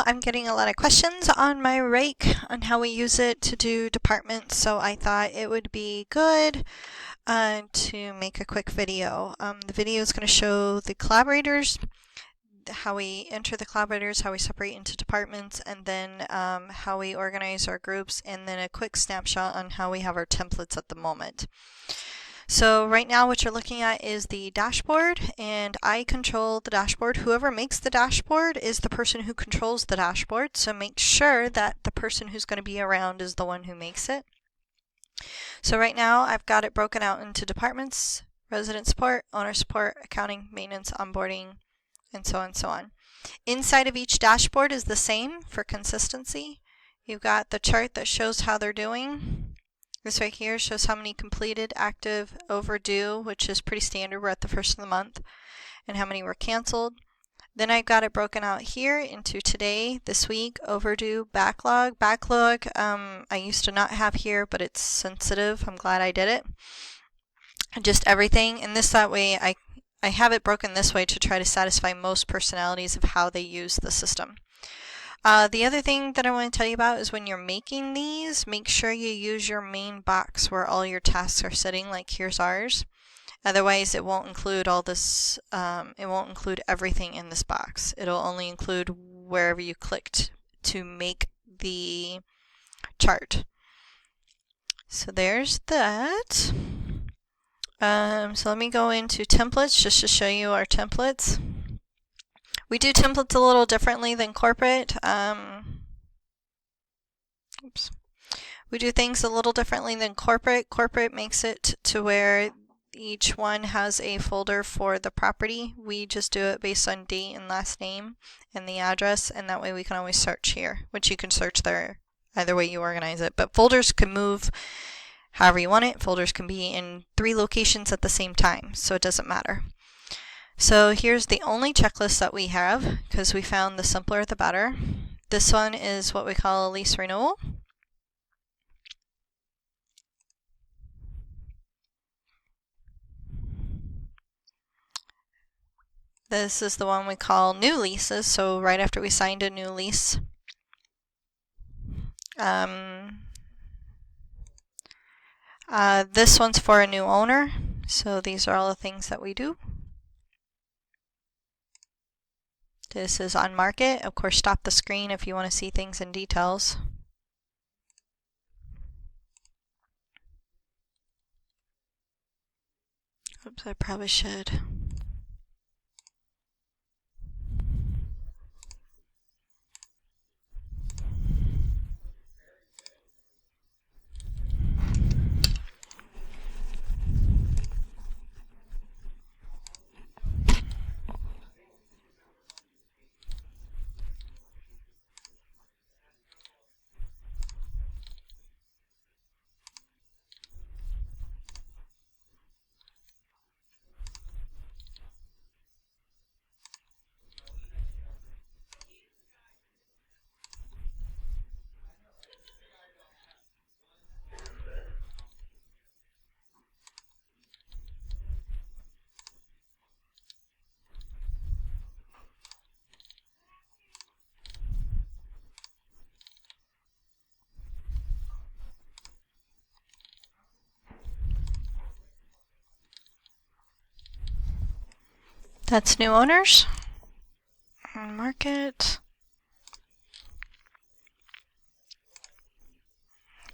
I'm getting a lot of questions on my rake on how we use it to do departments, so I thought it would be good to make a quick video. The video is going to show the collaborators, how we enter the collaborators, how we separate into departments, and then how we organize our groups, and then a quick snapshot on how we have our templates at the moment. So right now what you're looking at is the dashboard, and I control the dashboard. Whoever makes the dashboard is the person who controls the dashboard, so make sure that the person who's going to be around is the one who makes it. So right now I've got it broken out into departments: resident support, owner support, accounting, maintenance, onboarding, and so on and so on. Inside of each dashboard is the same for consistency. You've got the chart that shows how they're doing. This right here shows how many completed, active, overdue, which is pretty standard. We're at the first of the month, and how many were canceled. Then I've got it broken out here into today, this week, overdue, backlog. Backlog I used to not have here, but it's sensitive. I'm glad I did it. Just everything. And that way I have it broken this way to try to satisfy most personalities of how they use the system. The other thing that I want to tell you about is when you're making these, make sure you use your main box where all your tasks are sitting, like here's ours. Otherwise, it won't include all this, it won't include everything in this box. It'll only include wherever you clicked to make the chart. So there's that. So let me go into templates just to show you our templates. We do templates a little differently than corporate. We do things a little differently than corporate. Corporate makes it to where each one has a folder for the property. We just do it based on date and last name and the address, and that way we can always search here, which you can search there either way you organize it. But folders can move however you want it. Folders can be in 3 locations at the same time, so it doesn't matter. So here's the only checklist that we have, because we found the simpler the better. This one is what we call a lease renewal. This is the one we call new leases, so right after we signed a new lease. This one's for a new owner, so these are all the things that we do. This is on market. Of course, stop the screen if you want to see things in details. Oops, I probably should. That's new owners. On market.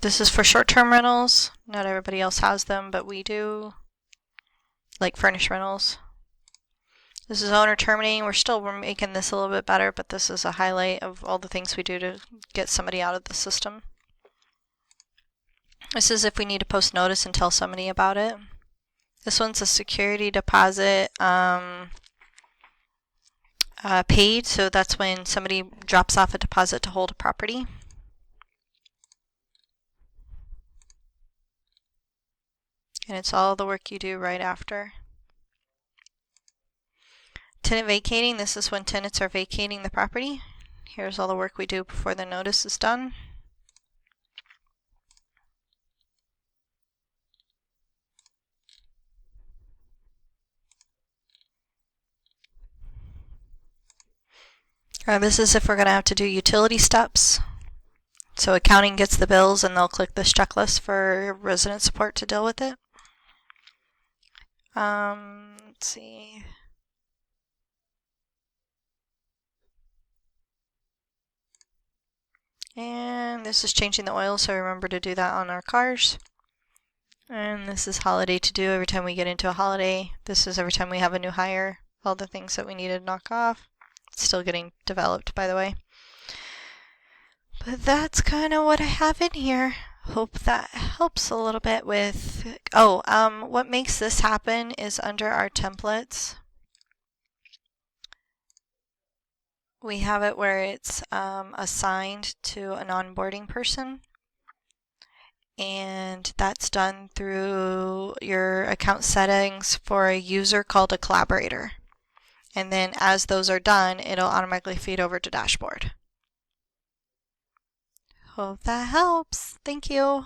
This is for short-term rentals. Not everybody else has them, but we do. Like furnished rentals. This is owner terminating. We're making this a little bit better, but this is a highlight of all the things we do to get somebody out of the system. This is if we need to post notice and tell somebody about it. This one's a security deposit paid, so that's when somebody drops off a deposit to hold a property. And it's all the work you do right after. Tenant vacating, this is when tenants are vacating the property. Here's all the work we do before the notice is done. This is if we're going to have to do utility steps. So accounting gets the bills and they'll click this checklist for resident support to deal with it. Let's see. And this is changing the oil, so remember to do that on our cars. And this is holiday to do every time we get into a holiday. This is every time we have a new hire, all the things that we need to knock off. It's still getting developed, by the way. But that's kind of what I have in here. Hope that helps a little bit with, what makes this happen is under our templates. We have it where it's assigned to an onboarding person. And that's done through your account settings for a user called a collaborator. And then as those are done, it'll automatically feed over to dashboard. Hope that helps. Thank you.